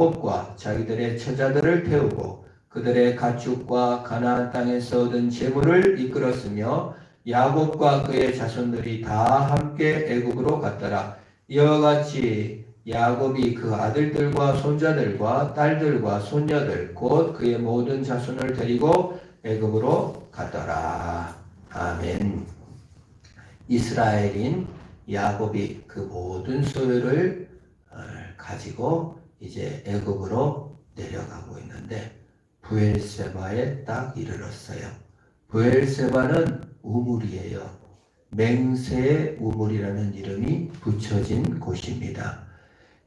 야곱과 자기들의 처자들을 태우고 그들의 가축과 가나안 땅에서 얻은 재물을 이끌었으며 야곱과 그의 자손들이 다 함께 애굽으로 갔더라. 이와 같이 야곱이 그 아들들과 손자들과 딸들과 손녀들 곧 그의 모든 자손을 데리고 애굽으로 갔더라. 아멘. 이스라엘인 야곱이 그 모든 소유를 가지고 이제 애굽으로 내려가고 있는데 브엘세바에 딱 이르렀어요. 브엘세바는 우물이에요. 맹세의 우물이라는 이름이 붙여진 곳입니다.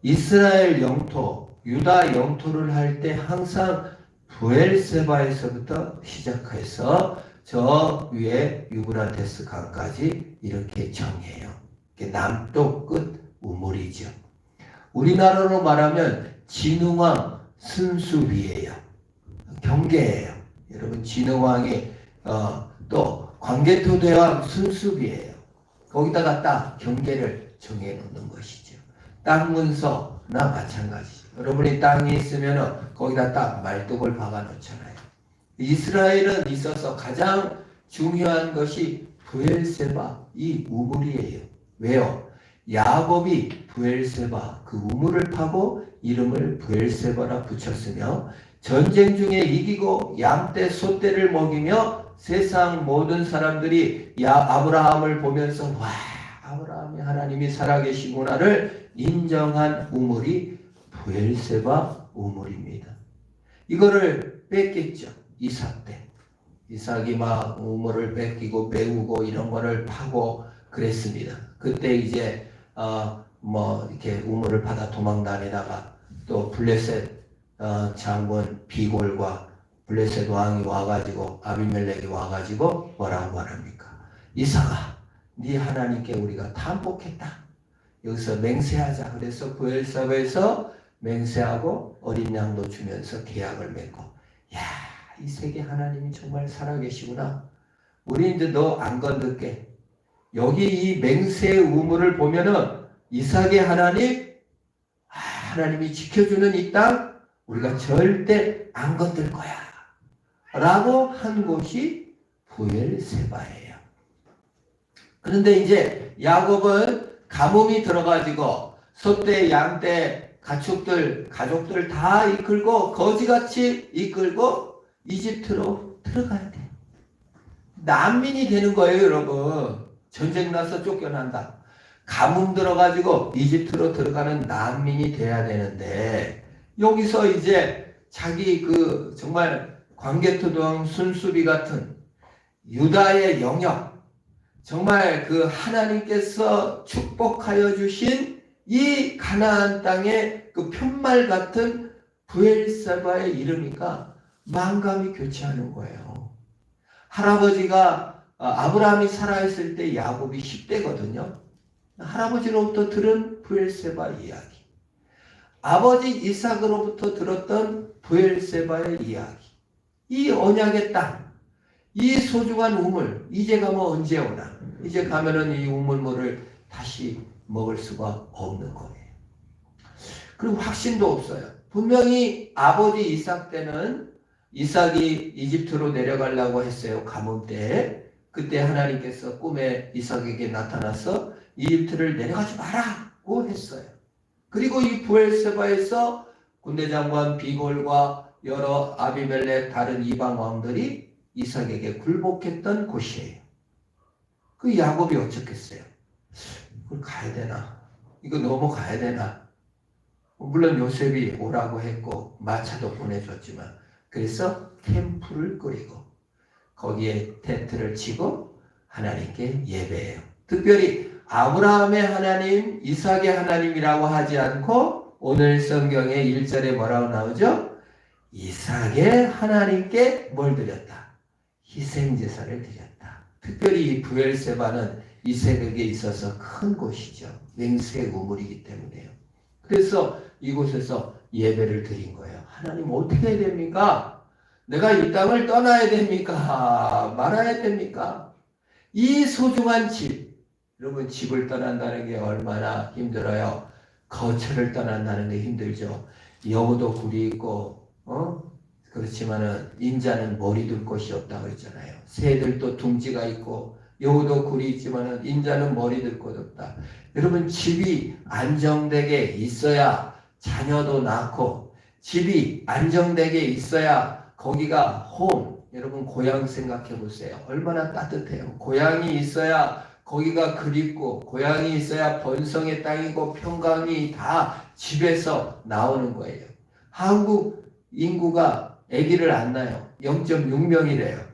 이스라엘 영토, 유다 영토를 할 때 항상 브엘세바에서부터 시작해서 저 위에 유브라테스 강까지 이렇게 정해요. 남쪽 끝 우물이죠. 우리나라로 말하면 진흥왕 순수비예요. 경계예요. 여러분 진흥왕이 또 광개토대왕 순수비예요. 거기다가 딱 경계를 정해놓는 것이죠. 땅 문서나 마찬가지죠. 여러분이 땅이 있으면 거기다 딱 말뚝을 박아놓잖아요. 이스라엘은 있어서 가장 중요한 것이 브엘세바 이 우물이에요. 왜요? 야곱이 브엘세바 그 우물을 파고 이름을 브엘세바라 붙였으며 전쟁 중에 이기고 양떼 소떼를 먹이며 세상 모든 사람들이 아브라함을 보면서 와 아브라함이 하나님이 살아계시구나를 인정한 우물이 브엘세바 우물입니다. 이거를 뺏겼죠. 이삭 때. 이삭이 막 우물을 뺏기고 메우고 이런 거를 파고 그랬습니다. 그때 이제 이렇게 우물을 파다 도망다니다가 또 블레셋 장군 비골과 블레셋 왕이 와가지고 아비멜렉이 와가지고 뭐라고 말합니까? 이삭아, 네 하나님께 우리가 탄복했다. 여기서 맹세하자. 그래서 브엘세바에서 맹세하고 어린 양도 주면서 계약을 맺고, 야, 이 세계 하나님이 정말 살아계시구나. 우리 이제 너 안 건들게. 여기 이 맹세의 우물을 보면은 이삭의 하나님이 지켜주는 이 땅 우리가 절대 안 건들 거야. 라고 한 곳이 브엘세바예요. 그런데 이제 야곱은 가뭄이 들어가지고 소떼, 양떼, 가축들, 가족들 다 이끌고 거지같이 이끌고 이집트로 들어가야 돼. 난민이 되는 거예요, 여러분. 전쟁 나서 쫓겨난다. 가뭄 들어가지고 이집트로 들어가는 난민이 돼야 되는데 여기서 이제 자기 정말 광개토동 순수비 같은 유다의 영역 정말 하나님께서 축복하여 주신 이 가나안 땅의 편말 같은 브엘세바에 이르니까 만감이 교체하는 거예요. 할아버지가 아브라함이 살아있을 때 야곱이 10대거든요. 할아버지로부터 들은 브엘세바 이야기. 아버지 이삭으로부터 들었던 브엘세바의 이야기. 이 언약의 땅, 이 소중한 우물, 이제 가면 언제 오나? 이제 가면은 이 우물물을 다시 먹을 수가 없는 거예요. 그리고 확신도 없어요. 분명히 아버지 이삭 때는 이삭이 이집트로 내려가려고 했어요. 가뭄 때. 그때 하나님께서 꿈에 이삭에게 나타나서 이집트를 내려가지 마라고 했어요. 그리고 이 브엘세바에서 군대장관 비골과 여러 아비멜렉 다른 이방 왕들이 이삭에게 굴복했던 곳이에요. 그 야곱이 어쩌겠어요? 이걸 가야 되나? 이거 넘어가야 되나? 물론 요셉이 오라고 했고 마차도 보내줬지만 그래서 캠프를 꾸리고 거기에 텐트를 치고 하나님께 예배해요. 특별히 아브라함의 하나님, 이삭의 하나님이라고 하지 않고 오늘 성경의 1절에 뭐라고 나오죠? 이삭의 하나님께 뭘 드렸다? 희생제사를 드렸다. 특별히 이 브엘세바는 이삭에게 있어서 큰 곳이죠. 맹세의 우물이기 때문에요. 그래서 이곳에서 예배를 드린 거예요. 하나님 어떻게 해야 됩니까? 내가 이 땅을 떠나야 됩니까? 말아야 됩니까? 이 소중한 집, 여러분 집을 떠난다는 게 얼마나 힘들어요. 거처를 떠난다는 게 힘들죠. 여우도 굴이 있고, 그렇지만은 인자는 머리 둘 곳이 없다 그랬잖아요. 새들도 둥지가 있고, 여우도 굴이 있지만은 인자는 머리 둘 곳 없다. 여러분, 집이 안정되게 있어야 자녀도 낳고, 집이 안정되게 있어야 거기가 홈. 여러분, 고향 생각해 보세요. 얼마나 따뜻해요. 고향이 있어야 거기가 그립고, 고향이 있어야 번성의 땅이고 평강이 다 집에서 나오는 거예요. 한국 인구가 아기를 안 낳아요. 0.6명이래요.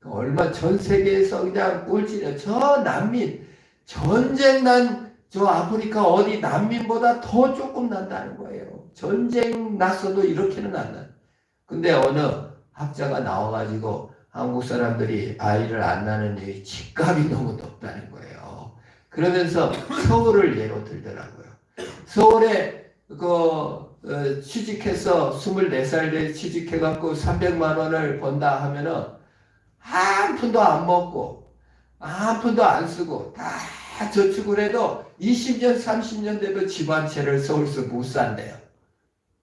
얼마 전 세계에서 그냥 꼴찌래요. 저 난민, 전쟁 난 저 아프리카 어디 난민보다 더 조금 난다는 거예요. 전쟁 났어도 이렇게는 안 나요. 근데 어느 학자가 나와가지고 한국 사람들이 아이를 안 낳는 이유 집값이 너무 높다는 거예요. 그러면서 서울을 예로 들더라고요. 서울에 취직해서 24살 때 취직해갖고 300만 원을 번다 하면은 한 푼도 안 먹고 한 푼도 안 쓰고 다 저축을 해도 20년 30년 돼도 집 한 채를 서울서 못 산대요.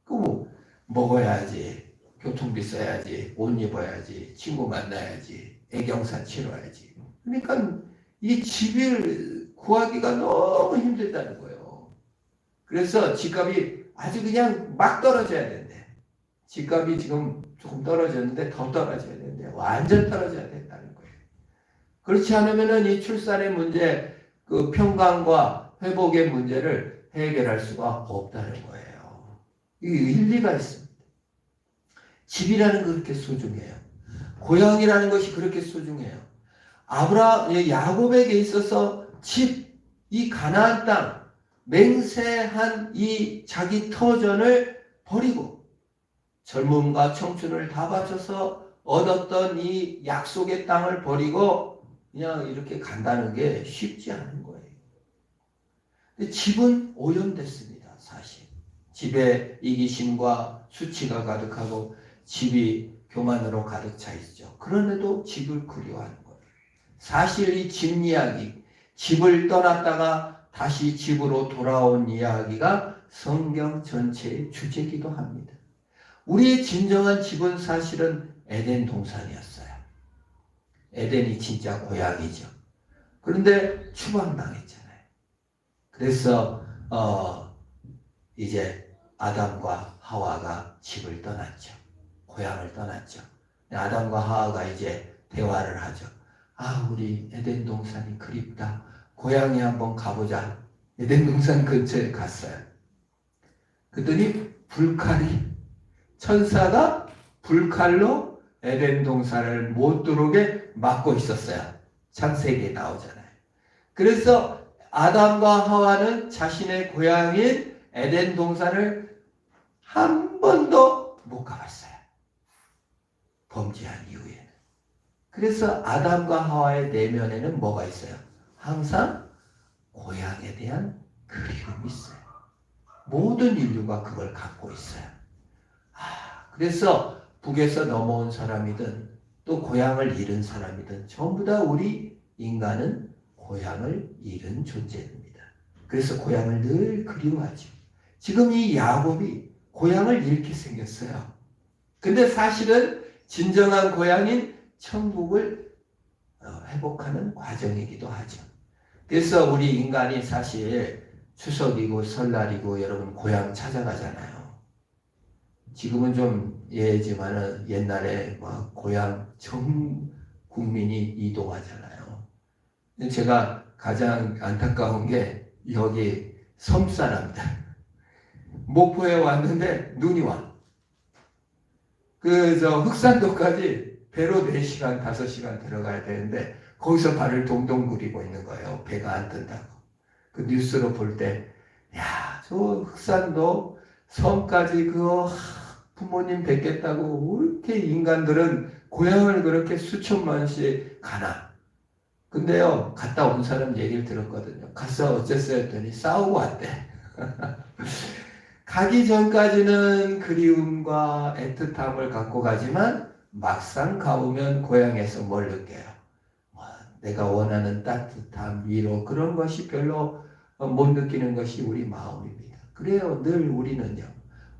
그럼 먹어야지, 교통비 써야지, 옷 입어야지, 친구 만나야지, 애경사 치러야지. 그러니까 이 집을 구하기가 너무 힘들다는 거예요. 그래서 집값이 아주 그냥 막 떨어져야 된대. 집값이 지금 조금 떨어졌는데 더 떨어져야 된대. 완전 떨어져야 된다는 거예요. 그렇지 않으면은 이 출산의 문제, 그 평강과 회복의 문제를 해결할 수가 없다는 거예요. 이 일리가 있습니다. 집이라는 거 그렇게 소중해요. 고향이라는 것이 그렇게 소중해요. 야곱에게 있어서 집, 이 가나안 땅, 맹세한 이 자기 터전을 버리고 젊음과 청춘을 다 바쳐서 얻었던 이 약속의 땅을 버리고 그냥 이렇게 간다는 게 쉽지 않은 거예요. 근데 집은 오염됐습니다, 사실. 집에 이기심과 수치가 가득하고 집이 교만으로 가득 차 있죠. 그런데도 집을 그리워하는 거예요. 사실 이 집 이야기, 집을 떠났다가 다시 집으로 돌아온 이야기가 성경 전체의 주제이기도 합니다. 우리의 진정한 집은 사실은 에덴 동산이었어요. 에덴이 진짜 고향이죠. 그런데 추방당했잖아요. 그래서 이제 아담과 하와가 집을 떠났죠. 고향을 떠났죠. 아담과 하와가 이제 대화를 하죠. 아, 우리 에덴 동산이 그립다. 고향에 한번 가보자. 에덴 동산 근처에 갔어요. 그랬더니 천사가 불칼로 에덴 동산을 못 들어오게 막고 있었어요. 창세기에 나오잖아요. 그래서 아담과 하와는 자신의 고향인 에덴 동산을 한 번도 못 가봤어요. 범죄한 이후에는. 그래서 아담과 하와의 내면에는 뭐가 있어요? 항상 고향에 대한 그리움이 있어요. 모든 인류가 그걸 갖고 있어요. 그래서 북에서 넘어온 사람이든 또 고향을 잃은 사람이든 전부 다 우리 인간은 고향을 잃은 존재입니다. 그래서 고향을 늘 그리워하죠. 지금 이 야곱이 고향을 잃게 생겼어요. 근데 사실은 진정한 고향인 천국을 회복하는 과정이기도 하죠. 그래서 우리 인간이 사실 추석이고 설날이고 여러분 고향 찾아가잖아요. 지금은 좀 예지만은 옛날에 막 고향 전 국민이 이동하잖아요. 제가 가장 안타까운 게 여기 섬 사람들 목포에 왔는데 눈이 와. 그래서 흑산도까지 배로 4시간, 5시간 들어가야 되는데 거기서 발을 동동 구리고 있는 거예요. 배가 안 뜬다고. 그 뉴스로 볼 때, 야, 저 흑산도 섬까지 그거 부모님 뵙겠다고 이렇게 인간들은 고향을 그렇게 수천만씩 가나. 근데요, 갔다 온 사람 얘기를 들었거든요. 가서 어쨌어요 했더니 싸우고 왔대. 가기 전까지는 그리움과 애틋함을 갖고 가지만 막상 가보면 고향에서 뭘 느껴요? 내가 원하는 따뜻함, 위로 그런 것이 별로 못 느끼는 것이 우리 마음입니다. 그래요. 늘 우리는요.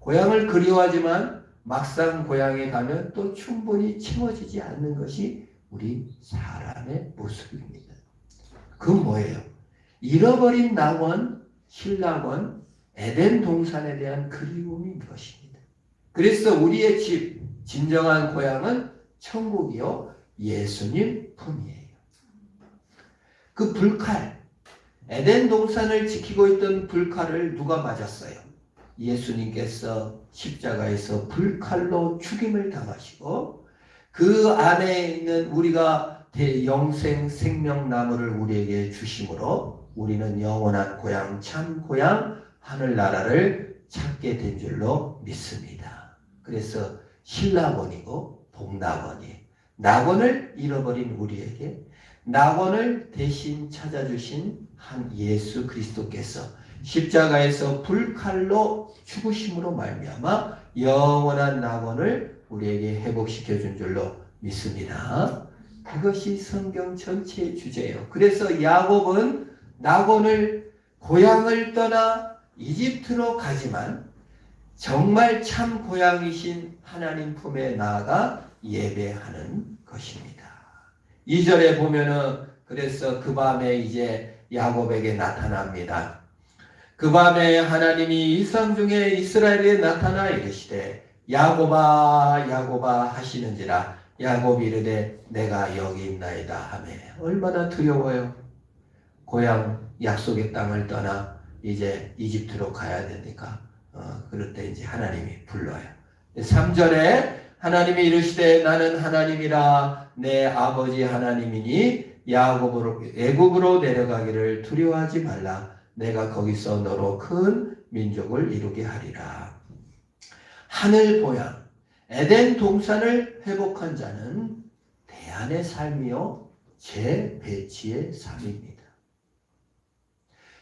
고향을 그리워하지만 막상 고향에 가면 또 충분히 채워지지 않는 것이 우리 사람의 모습입니다. 그 뭐예요? 잃어버린 낙원, 신낙원, 에덴 동산에 대한 그리움인 것입니다. 그래서 우리의 집, 진정한 고향은 천국이요, 예수님 품이에요. 그 불칼, 에덴 동산을 지키고 있던 불칼을 누가 맞았어요? 예수님께서 십자가에서 불칼로 죽임을 당하시고 그 안에 있는 우리가 영생 생명나무를 우리에게 주심으로 우리는 영원한 고향, 참 고향, 하늘나라를 찾게 된 줄로 믿습니다. 그래서 신낙원이고 복낙원이에요. 낙원을 잃어버린 우리에게 낙원을 대신 찾아주신 한 예수 그리스도께서 십자가에서 불칼로 죽으심으로 말미암아 영원한 낙원을 우리에게 회복시켜 준 줄로 믿습니다. 그것이 성경 전체의 주제예요. 그래서 야곱은 낙원을 고향을 떠나 이집트로 가지만 정말 참 고향이신 하나님 품에 나아가 예배하는 것입니다. 2절에 보면은 그래서 그 밤에 이제 야곱에게 나타납니다. 그 밤에 하나님이 이상 중에 이스라엘에 나타나 이르시되 야곱아 야곱아 하시는지라 야곱이 이르되 내가 여기 있나이다 하매. 얼마나 두려워요. 고향 약속의 땅을 떠나 이제 이집트로 가야 되니까 그럴 때 이제 하나님이 불러요. 3절에 하나님이 이르시되 나는 하나님이라 내 아버지 하나님이니 야곱으로 애굽으로 내려가기를 두려워하지 말라. 내가 거기서 너로 큰 민족을 이루게 하리라. 하늘 고향 에덴 동산을 회복한 자는 대안의 삶이요 재배치의 삶입니다.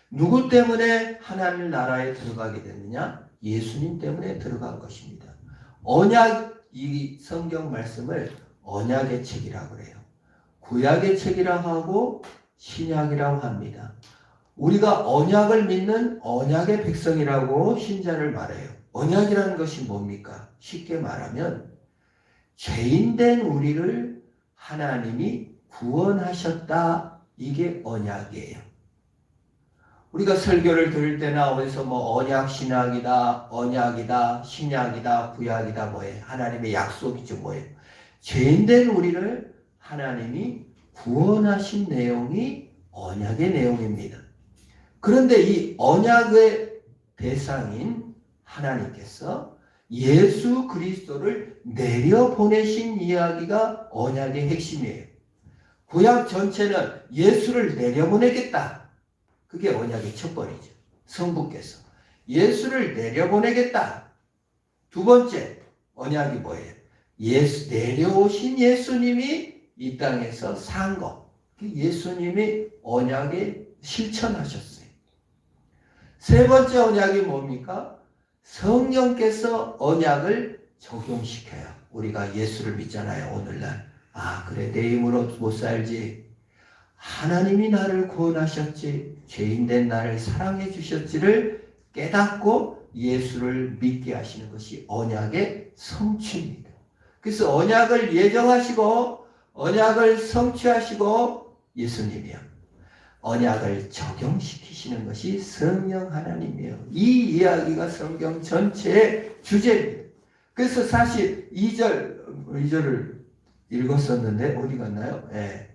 누구 때문에 하나님 나라에 들어가게 됐느냐? 예수님 때문에 들어간 것입니다. 언약, 이 성경 말씀을 언약의 책이라고 그래요. 구약의 책이라고 하고 신약이라고 합니다. 우리가 언약을 믿는 언약의 백성이라고 신자를 말해요. 언약이라는 것이 뭡니까? 쉽게 말하면 죄인된 우리를 하나님이 구원하셨다. 이게 언약이에요. 우리가 설교를 들을 때나 어디서 뭐 언약 신학이다, 언약이다, 신약이다, 구약이다 뭐예요? 하나님의 약속이죠 뭐예요? 죄인된 우리를 하나님이 구원하신 내용이 언약의 내용입니다. 그런데 이 언약의 대상인 하나님께서 예수 그리스도를 내려보내신 이야기가 언약의 핵심이에요. 구약 전체는 예수를 내려보내겠다. 그게 언약의 첫 번이죠. 성부께서 예수를 내려보내겠다. 두 번째 언약이 뭐예요? 내려오신 예수님이 이 땅에서 산 것. 예수님이 언약에 실천하셨어요. 세 번째 언약이 뭡니까? 성령께서 언약을 적용시켜요. 우리가 예수를 믿잖아요. 오늘날. 아 그래 내 힘으로 못 살지. 하나님이 나를 구원하셨지. 죄인된 나를 사랑해 주셨지를 깨닫고 예수를 믿게 하시는 것이 언약의 성취입니다. 그래서 언약을 예정하시고 언약을 성취하시고 예수님이요. 언약을 적용시키시는 것이 성령 하나님이에요. 이 이야기가 성경 전체의 주제입니다. 그래서 사실 2절을 읽었었는데 어디 갔나요? 네.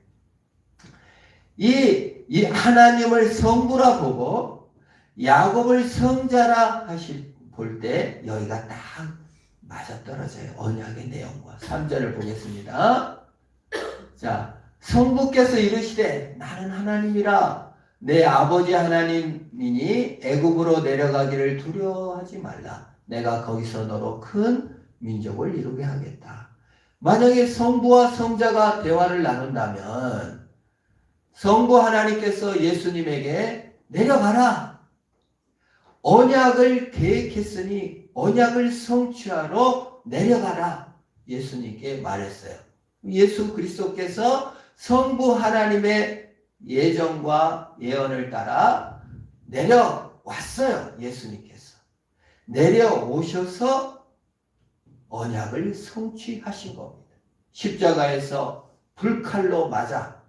이 하나님을 성부라 보고 야곱을 성자라 볼 때 여기가 딱 맞아떨어져요. 언약의 내용과 3절을 보겠습니다. 자, 성부께서 이르시되 나는 하나님이라 내 아버지 하나님이니 애굽으로 내려가기를 두려워하지 말라. 내가 거기서 너로 큰 민족을 이루게 하겠다. 만약에 성부와 성자가 대화를 나눈다면 성부 하나님께서 예수님에게 내려가라. 언약을 계획했으니 언약을 성취하러 내려가라. 예수님께 말했어요. 예수 그리스도께서 성부 하나님의 예정과 예언을 따라 내려왔어요. 예수님께서. 내려오셔서 언약을 성취하신 겁니다. 십자가에서 불칼로 맞아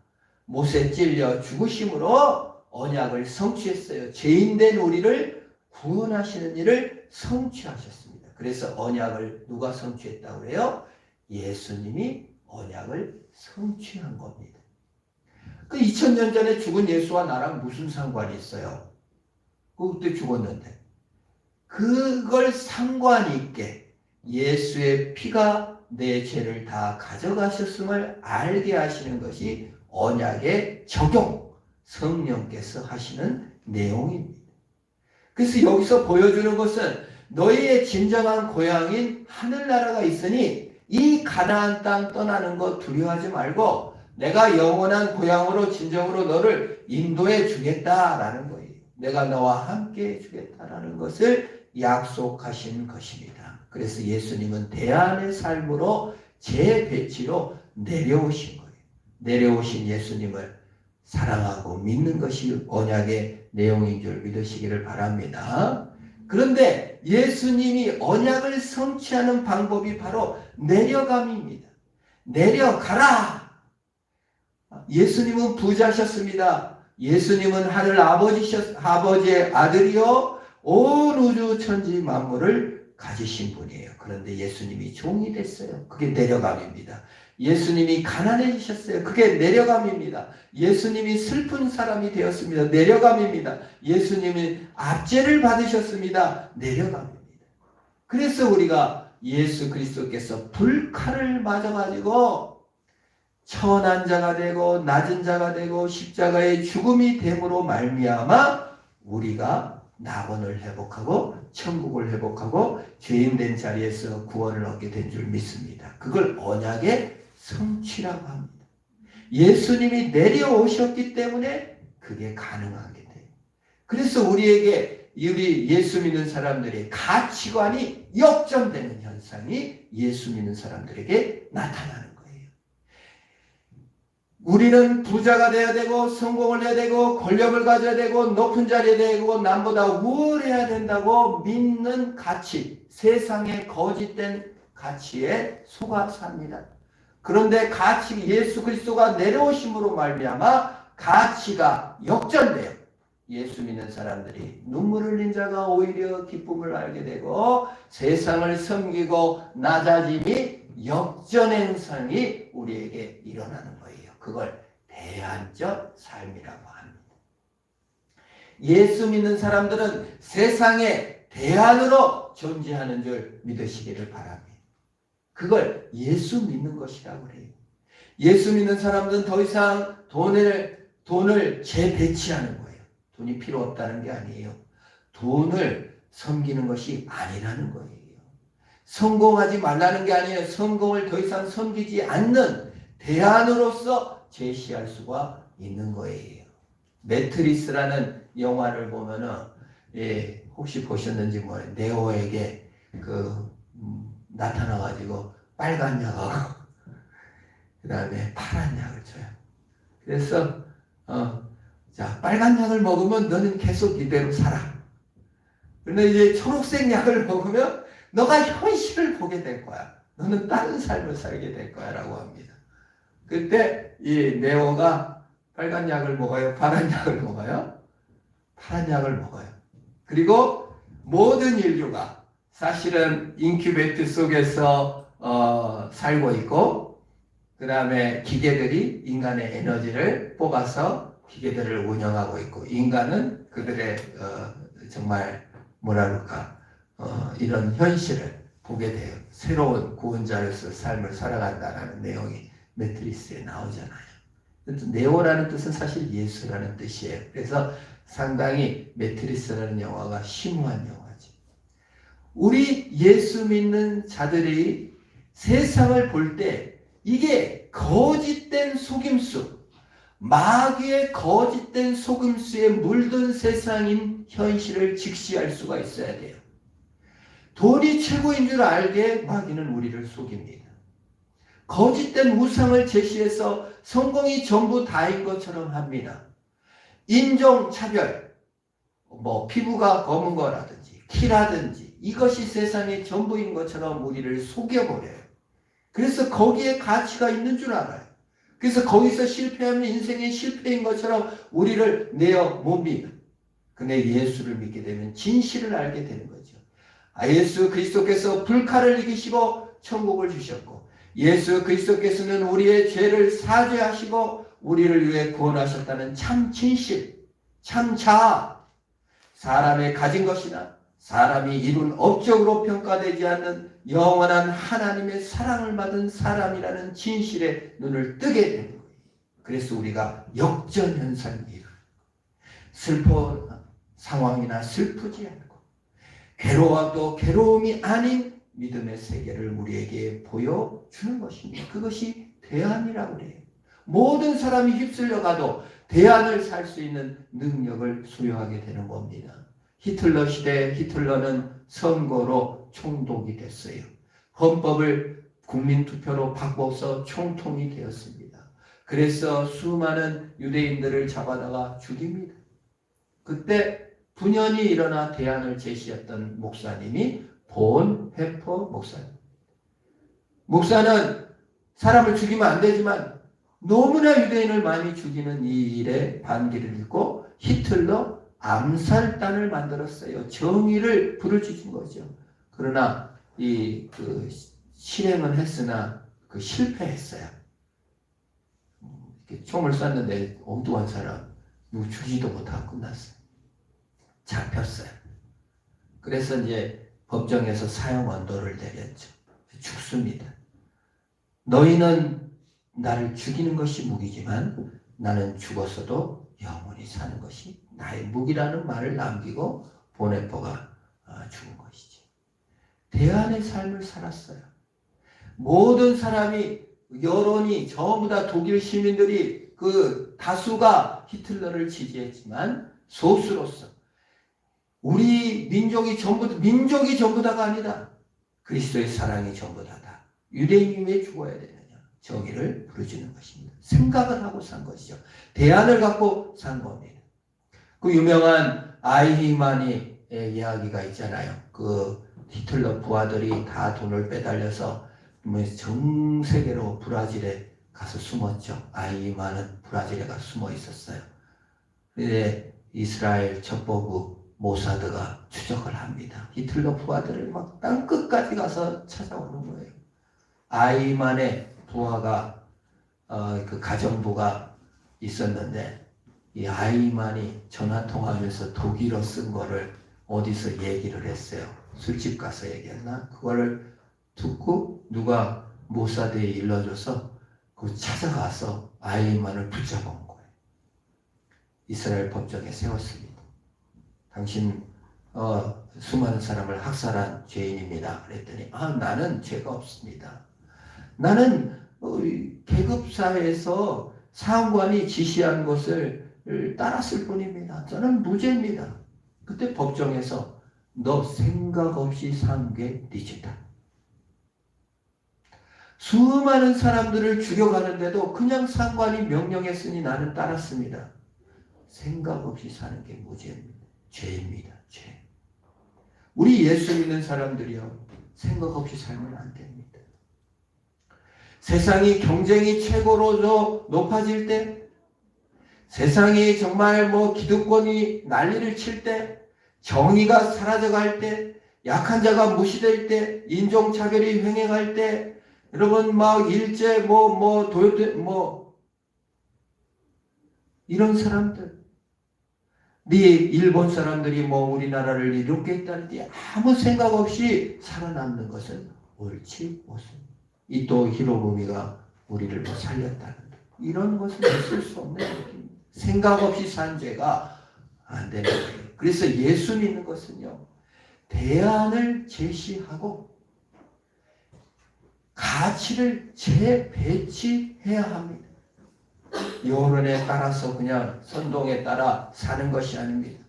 못에 찔려 죽으심으로 언약을 성취했어요. 죄인된 우리를 구원하시는 일을 성취하셨습니다. 그래서 언약을 누가 성취했다고 그래요? 예수님이 언약을 성취한 겁니다. 그 2000년 전에 죽은 예수와 나랑 무슨 상관이 있어요? 그때 죽었는데. 그걸 상관 있게 예수의 피가 내 죄를 다 가져가셨음을 알게 하시는 것이 언약의 적용, 성령께서 하시는 내용입니다. 그래서 여기서 보여주는 것은 너희의 진정한 고향인 하늘나라가 있으니 이 가나안 땅 떠나는 것 두려워하지 말고 내가 영원한 고향으로 진정으로 너를 인도해 주겠다라는 거예요. 내가 너와 함께 해 주겠다라는 것을 약속하신 것입니다. 그래서 예수님은 대안의 삶으로 재배치로 내려오신 거예요. 내려오신 예수님을 사랑하고 믿는 것이 언약의 내용인 줄 믿으시기를 바랍니다. 그런데 예수님이 언약을 성취하는 방법이 바로 내려감입니다. 내려가라. 예수님은 부자셨습니다. 예수님은 하늘 아버지의 아들이요 온 우주 천지 만물을 가지신 분이에요. 그런데 예수님이 종이 됐어요. 그게 내려감입니다. 예수님이 가난해지셨어요. 그게 내려감입니다. 예수님이 슬픈 사람이 되었습니다. 내려감입니다. 예수님이 압제를 받으셨습니다. 내려감입니다. 그래서 우리가 예수 그리스도께서 불칼을 맞아가지고 천한 자가 되고 낮은 자가 되고 십자가의 죽음이 됨으로 말미암아 우리가 낙원을 회복하고 천국을 회복하고 죄인된 자리에서 구원을 얻게 된 줄 믿습니다. 그걸 언약의 성취라고 합니다. 예수님이 내려오셨기 때문에 그게 가능하게 돼요. 그래서 우리 예수 믿는 사람들의 가치관이 역전되는 현상이 예수 믿는 사람들에게 나타나는 거예요. 우리는 부자가 돼야 되고 성공을 해야 되고 권력을 가져야 되고 높은 자리에 되고 남보다 우월해야 된다고 믿는 가치, 세상의 거짓된 가치에 속아 삽니다. 그런데 예수 그리스도가 내려오심으로 말미암아 가치가 역전돼요. 예수 믿는 사람들이 눈물 흘린 자가 오히려 기쁨을 알게 되고 세상을 섬기고 낮아짐이 역전의 현상이 우리에게 일어나는 거예요. 그걸 대안적 삶이라고 합니다. 예수 믿는 사람들은 세상의 대안으로 존재하는 줄 믿으시기를 바랍니다. 그걸 예수 믿는 것이라고 해요. 예수 믿는 사람들은 더 이상 돈을 재배치하는 거예요. 돈이 필요 없다는 게 아니에요. 돈을 섬기는 것이 아니라는 거예요. 성공하지 말라는 게 아니에요. 성공을 더 이상 섬기지 않는 대안으로서 제시할 수가 있는 거예요. 매트리스라는 영화를 보면은 혹시 보셨는지 모르겠어요. 네오에게 나타나가지고 빨간 약하고 그 다음에 파란 약을 줘요. 그래서 자 빨간 약을 먹으면 너는 계속 이대로 살아. 그런데 이제 초록색 약을 먹으면 너가 현실을 보게 될 거야. 너는 다른 삶을 살게 될 거야 라고 합니다. 그때 이 네오가 빨간 약을 먹어요? 파란 약을 먹어요? 파란 약을 먹어요. 그리고 모든 인류가 사실은 인큐베이터 속에서 살고 있고 그 다음에 기계들이 인간의 에너지를 뽑아서 기계들을 운영하고 있고 인간은 그들의 정말 뭐랄까 이런 현실을 보게 돼요. 새로운 구원자로서 삶을 살아간다는 내용이 매트리스에 나오잖아요. 네오라는 뜻은 사실 예수라는 뜻이에요. 그래서 상당히 매트리스라는 영화가 심오한 영화죠. 우리 예수 믿는 자들이 세상을 볼 때 이게 거짓된 속임수, 마귀의 거짓된 속임수에 물든 세상인 현실을 직시할 수가 있어야 돼요. 돈이 최고인 줄 알게 마귀는 우리를 속입니다. 거짓된 우상을 제시해서 성공이 전부 다인 것처럼 합니다. 인종차별, 피부가 검은 거라든지 키라든지 이것이 세상의 전부인 것처럼 우리를 속여버려요. 그래서 거기에 가치가 있는 줄 알아요. 그래서 거기서 실패하면 인생의 실패인 것처럼 우리를 내어 못 믿어. 근데 예수를 믿게 되면 진실을 알게 되는 거죠. 예수 그리스도께서 불칼을 이기시고 천국을 주셨고, 예수 그리스도께서는 우리의 죄를 사죄하시고 우리를 위해 구원하셨다는 참 진실, 참 자아, 사람의 가진 것이나 사람이 이룬 업적으로 평가되지 않는 영원한 하나님의 사랑을 받은 사람이라는 진실에 눈을 뜨게 되는 거예요. 그래서 우리가 역전현상을 이루는 거예요. 슬퍼 상황이나 슬프지 않고 괴로워도 괴로움이 아닌 믿음의 세계를 우리에게 보여주는 것입니다. 그것이 대안이라고 그래요. 모든 사람이 휩쓸려 가도 대안을 살 수 있는 능력을 소유하게 되는 겁니다. 히틀러 시대 히틀러는 선거로 총독이 됐어요. 헌법을 국민투표로 바꿔서 총통이 되었습니다. 그래서 수많은 유대인들을 잡아다가 죽입니다. 그때 분연히 일어나 대안을 제시했던 목사님이 본 회퍼 목사님. 목사는 사람을 죽이면 안 되지만 너무나 유대인을 많이 죽이는 이 일에 반기를 읽고 히틀러 암살단을 만들었어요. 정의를 부르짖은 거죠. 그러나 실행은 했으나 실패했어요. 총을 쐈는데 엉뚱한 사람 누구 죽이지도 못하고 끝났어요. 잡혔어요. 그래서 이제 법정에서 사형 언도를 내렸죠. 죽습니다. 너희는 나를 죽이는 것이 무기지만 나는 죽었어도 영원히 사는 것이 나의 무기라는 말을 남기고 보네포가 죽은 것이지. 대안의 삶을 살았어요. 모든 사람이, 여론이 전부 다 독일 시민들이 다수가 히틀러를 지지했지만 소수로서 우리 민족이 전부 다가 아니다. 그리스도의 사랑이 전부 다다. 유대인이 왜 죽어야 되느냐. 정의를 부르짖는 것입니다. 생각을 하고 산 것이죠. 대안을 갖고 산 겁니다. 그 유명한 아이히만의 이야기가 있잖아요. 히틀러 부하들이 다 돈을 빼달려서 전 세계로 브라질에 가서 숨었죠. 아이히만은 브라질에 가서 숨어 있었어요. 그런데 이스라엘 첩보부 모사드가 추적을 합니다. 히틀러 부하들을 막 땅끝까지 가서 찾아오는 거예요. 아이히만의 부하가 그 가정부가 있었는데 이 아이히만이 전화통화하면서 독일어 쓴 거를 어디서 얘기를 했어요. 술집 가서 얘기했나? 그거를 듣고 누가 모사드에 일러줘서 찾아가서 아이히만을 붙잡아온 거예요. 이스라엘 법정에 세웠습니다. 당신 수많은 사람을 학살한 죄인입니다. 그랬더니 나는 죄가 없습니다. 나는 계급사회에서 사관이 지시한 것을 따랐을 뿐입니다. 저는 무죄입니다. 그때 법정에서 너 생각 없이 산 게 네 죄다. 수많은 사람들을 죽여가는데도 그냥 상관이 명령했으니 나는 따랐습니다. 생각 없이 사는 게 무죄입니다. 죄입니다. 죄. 우리 예수 믿는 사람들이요. 생각 없이 살면 안 됩니다. 세상이 경쟁이 최고로 높아질 때, 세상이 정말 기득권이 난리를 칠 때, 정의가 사라져갈 때, 약한 자가 무시될 때, 인종차별이 횡행할 때, 여러분 일제 이런 사람들, 일본 사람들이 우리나라를 이롭게 했다는데 아무 생각 없이 살아남는 것은 옳지 못습니다. 또 히로부미가 우리를 살렸다는 이런 것은 있을 수 없는 것입니다. 생각 없이 산 죄가 안 되는 거예요. 그래서 예수 믿는 것은요, 대안을 제시하고 가치를 재배치해야 합니다. 여론에 따라서 그냥 선동에 따라 사는 것이 아닙니다.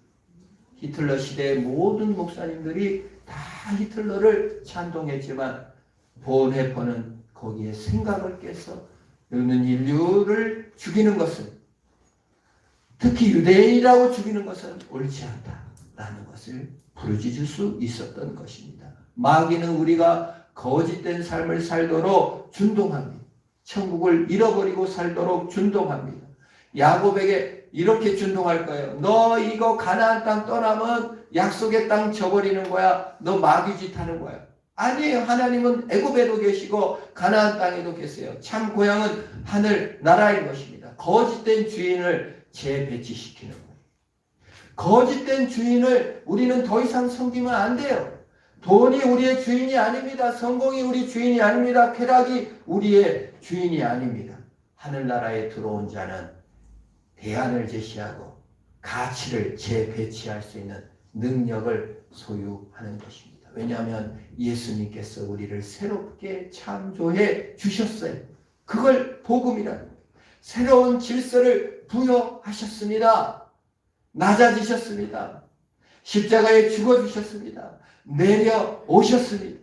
히틀러 시대의 모든 목사님들이 다 히틀러를 찬동했지만 본헤퍼는 거기에 생각을 깨서 여는 인류를 죽이는 것은, 특히 유대인이라고 죽이는 것은 옳지 않다라는 것을 부르짖을 수 있었던 것입니다. 마귀는 우리가 거짓된 삶을 살도록 준동합니다. 천국을 잃어버리고 살도록 준동합니다. 야곱에게 이렇게 준동할 거예요. 너 이거 가나안 땅 떠나면 약속의 땅 저버리는 거야. 너 마귀짓 하는 거야. 아니에요. 하나님은 애굽에도 계시고 가나안 땅에도 계세요. 참 고향은 하늘 나라인 것입니다. 거짓된 주인을 재배치시키는 거예요. 거짓된 주인을 우리는 더 이상 섬기면 안 돼요. 돈이 우리의 주인이 아닙니다. 성공이 우리 주인이 아닙니다. 쾌락이 우리의 주인이 아닙니다. 하늘나라에 들어온 자는 대안을 제시하고 가치를 재배치할 수 있는 능력을 소유하는 것입니다. 왜냐하면 예수님께서 우리를 새롭게 창조해 주셨어요. 그걸 복음이라는 거예요. 새로운 질서를 부여하셨습니다. 낮아지셨습니다. 십자가에 죽어주셨습니다. 내려오셨습니다.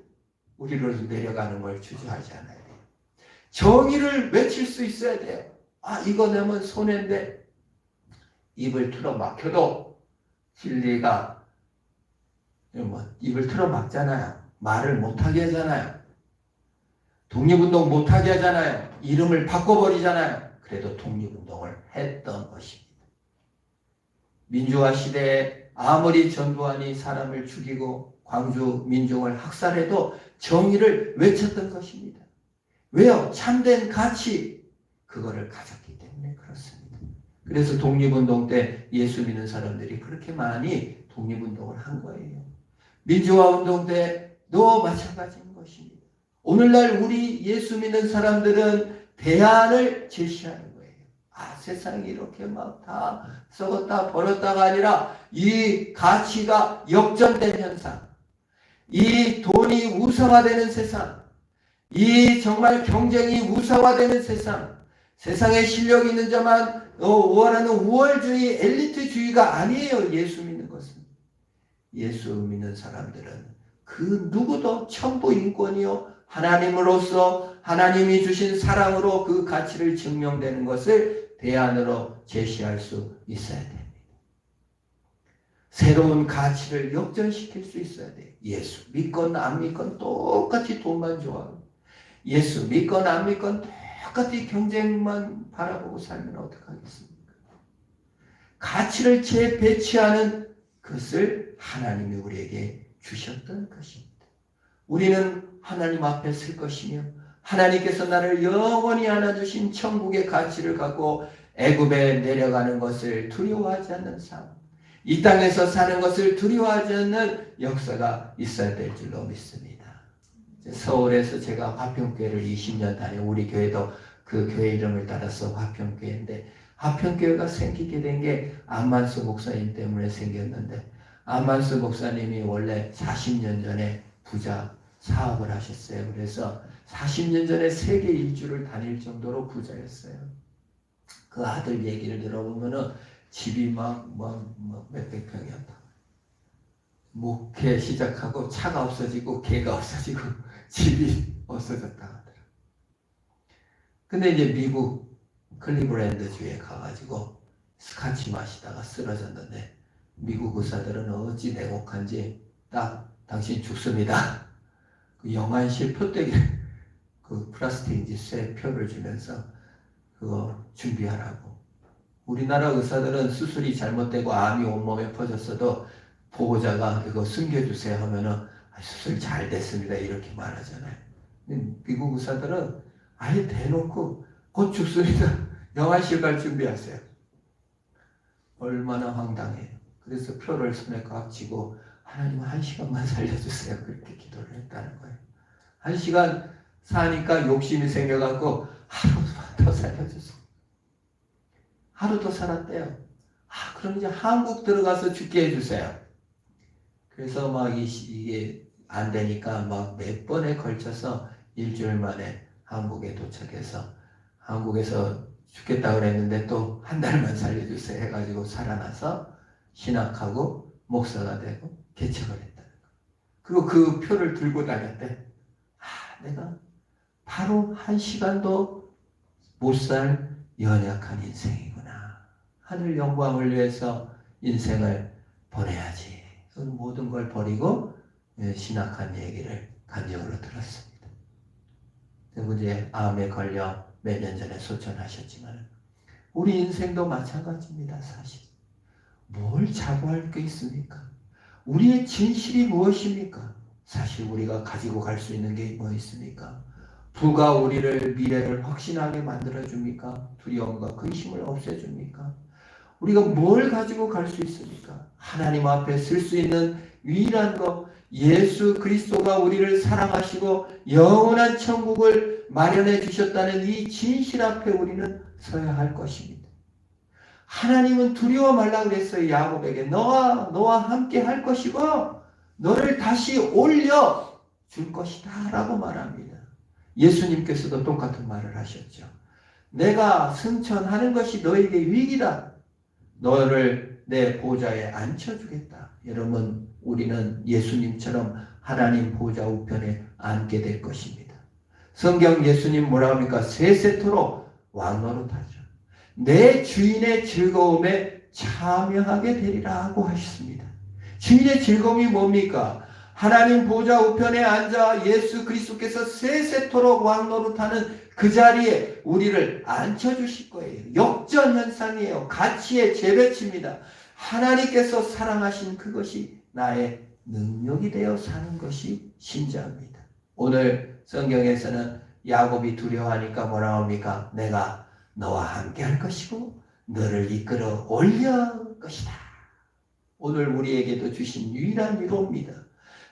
우리를 내려가는 걸 주저하지 않아야 돼요. 정의를 외칠 수 있어야 돼요. 아, 이거 내면 손해인데 입을 틀어 막혀도 진리가 입을 틀어 막잖아요. 말을 못하게 하잖아요. 독립운동 못하게 하잖아요. 이름을 바꿔버리잖아요. 그래도 독립운동을 했던 것입니다. 민주화 시대에 아무리 전두환이 사람을 죽이고 광주 민중을 학살해도 정의를 외쳤던 것입니다. 왜요? 참된 가치, 그거를 가졌기 때문에 그렇습니다. 그래서 독립운동 때 예수 믿는 사람들이 그렇게 많이 독립운동을 한 거예요. 민주화운동 때도 마찬가지인 것입니다. 오늘날 우리 예수 믿는 사람들은 대안을 제시하는 거예요. 아, 세상이 이렇게 막 다 썩었다 버렸다가 아니라 이 가치가 역전된 현상, 이 돈이 우상화되는 세상, 이 정말 경쟁이 우상화되는 세상, 세상에 실력 있는 자만 원하는 우월주의, 엘리트주의가 아니에요. 예수 믿는 것은. 예수 믿는 사람들은 그 누구도 천부인권이요, 하나님으로서 하나님이 주신 사랑으로 그 가치를 증명되는 것을 대안으로 제시할 수 있어야 됩니다. 새로운 가치를 역전시킬 수 있어야 돼요. 예수 믿건 안 믿건 똑같이 돈만 좋아하고, 예수 믿건 안 믿건 똑같이 경쟁만 바라보고 살면 어떡하겠습니까? 가치를 재배치하는 것을 하나님이 우리에게 주셨던 것입니다. 우리는 하나님 앞에 설 것이며 하나님께서 나를 영원히 안아주신 천국의 가치를 갖고 애굽에 내려가는 것을 두려워하지 않는 삶, 이 땅에서 사는 것을 두려워하지 않는 역사가 있어야 될 줄로 믿습니다. 서울에서 제가 화평교회를 20년 다녀, 우리 교회도 그 교회 이름을 따라서 화평교회인데, 화평교회가 생기게 된 게 안만수 목사님 때문에 생겼는데, 안만수 목사님이 원래 40년 전에 부자 사업을 하셨어요. 그래서 40년 전에 세계 일주를 다닐 정도로 부자였어요. 그 아들 얘기를 들어보면은 집이 막 몇백 평이었다. 목회 시작하고 차가 없어지고 개가 없어지고 집이 없어졌다 하더라. 근데 이제 미국 클리브랜드 주에 가가지고 스카치 마시다가 쓰러졌는데, 미국 의사들은 어찌 냉혹한지 딱 당신 죽습니다. 그 영안실 표떼기, 그 플라스틱인지 쇠 표를 주면서 그거 준비하라고. 우리나라 의사들은 수술이 잘못되고 암이 온몸에 퍼졌어도 보호자가 이거 숨겨주세요 하면은 수술 잘 됐습니다 이렇게 말하잖아요. 미국 의사들은 아예 대놓고 곧 죽습니다. 영안실 갈 준비하세요. 얼마나 황당해요. 그래서 표를 손에 꽉 쥐고 하나님 1시간만 살려주세요 그렇게 기도를 했다는 거예요. 1시간 사니까 욕심이 생겨갖고 하루만 더 살려주세요. 하루 더 살았대요. 그럼 이제 한국 들어가서 죽게 해주세요. 그래서 막 이게 안 되니까 막 몇 번에 걸쳐서 일주일 만에 한국에 도착해서 한국에서 죽겠다고 그랬는데 또 한 달만 살려주세요 해가지고 살아나서 신학하고 목사가 되고 개척을 했다는 거예요. 그리고 그 표를 들고 다녔대. 내가 바로 1시간도 못 살 연약한 인생이구나. 하늘 영광을 위해서 인생을 보내야지. 모든 걸 버리고 신학한 얘기를 간증으로 들었습니다. 그리고 이제 암에 걸려 몇 년 전에 소천하셨지만 우리 인생도 마찬가지입니다. 사실 뭘 자부할 게 있습니까? 우리의 진실이 무엇입니까? 사실 우리가 가지고 갈 수 있는 게 뭐 있습니까? 부가 우리를 미래를 확신하게 만들어줍니까? 두려움과 근심을 없애줍니까? 우리가 뭘 가지고 갈 수 있습니까? 하나님 앞에 쓸 수 있는 유일한 것, 예수 그리스도가 우리를 사랑하시고 영원한 천국을 마련해 주셨다는 이 진실 앞에 우리는 서야 할 것입니다. 하나님은 두려워 말라 그랬어요. 야곱에게 너와 함께 할 것이고 너를 다시 올려 줄 것이다 라고 말합니다. 예수님께서도 똑같은 말을 하셨죠. 내가 승천하는 것이 너에게 위기다. 너를 내 보좌에 앉혀주겠다. 여러분, 우리는 예수님처럼 하나님 보좌 우편에 앉게 될 것입니다. 성경 예수님 뭐라고 합니까? 세세토록 왕노릇하죠. 내 주인의 즐거움에 참여하게 되리라 고 하셨습니다. 주인의 즐거움이 뭡니까? 하나님 보좌 우편에 앉아 예수 그리스도께서 세세토록 왕노릇하는 그 자리에 우리를 앉혀주실 거예요. 역전현상이에요. 가치의 재배치입니다. 하나님께서 사랑하신 그것이 나의 능력이 되어 사는 것이 신자입니다. 오늘 성경에서는 야곱이 두려워하니까 뭐라고 합니까? 내가 너와 함께 할 것이고 너를 이끌어 올릴 것이다. 오늘 우리에게도 주신 유일한 위로입니다.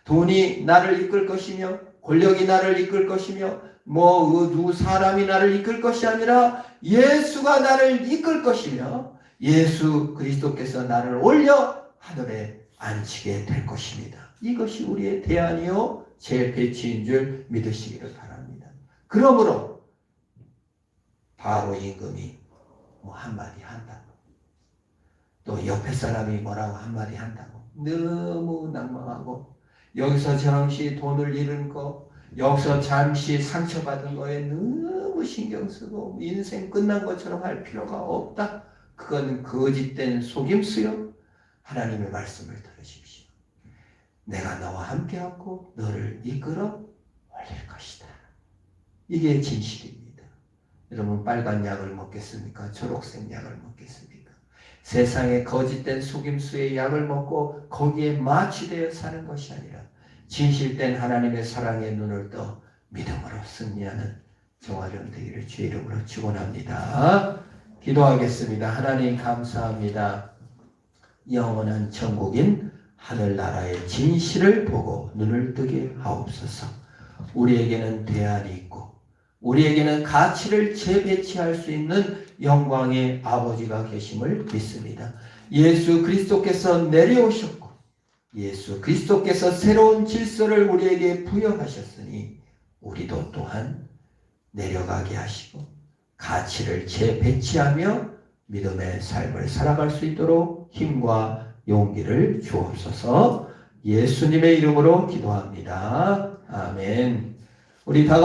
돈이 나를 이끌 것이며 권력이 나를 이끌 것이며 누구 사람이 나를 이끌 것이 아니라 예수가 나를 이끌 것이며 예수 그리스도께서 나를 올려 하늘에 앉히게 될 것입니다. 이것이 우리의 대안이요 제 배치인 줄 믿으시기를 바랍니다. 그러므로 바로 임금이 한마디 한다고, 또 옆에 사람이 뭐라고 한마디 한다고 너무 낭망하고 여기서 잠시 돈을 잃은 거, 여기서 잠시 상처받은 거에 너무 신경 쓰고 인생 끝난 것처럼 할 필요가 없다. 그건 거짓된 속임수요. 하나님의 말씀을 들으십시오. 내가 너와 함께하고 너를 이끌어 올릴 것이다. 이게 진실입니다. 여러분, 빨간 약을 먹겠습니까? 초록색 약을 먹겠습니까? 세상의 거짓된 속임수의 약을 먹고 거기에 마취되어 사는 것이 아니라 진실된 하나님의 사랑의 눈을 떠 믿음으로 승리하는 저와 여러분 되기를 주의 이름으로 축원합니다. 기도하겠습니다. 하나님 감사합니다. 영원한 천국인 하늘나라의 진실을 보고 눈을 뜨게 하옵소서. 우리에게는 대안이 있고 우리에게는 가치를 재배치할 수 있는 영광의 아버지가 계심을 믿습니다. 예수 그리스도께서 내려오셨고 예수 그리스도께서 새로운 질서를 우리에게 부여하셨으니 우리도 또한 내려가게 하시고 가치를 재배치하며 믿음의 삶을 살아갈 수 있도록 힘과 용기를 주옵소서. 예수님의 이름으로 기도합니다. 아멘. 우리 다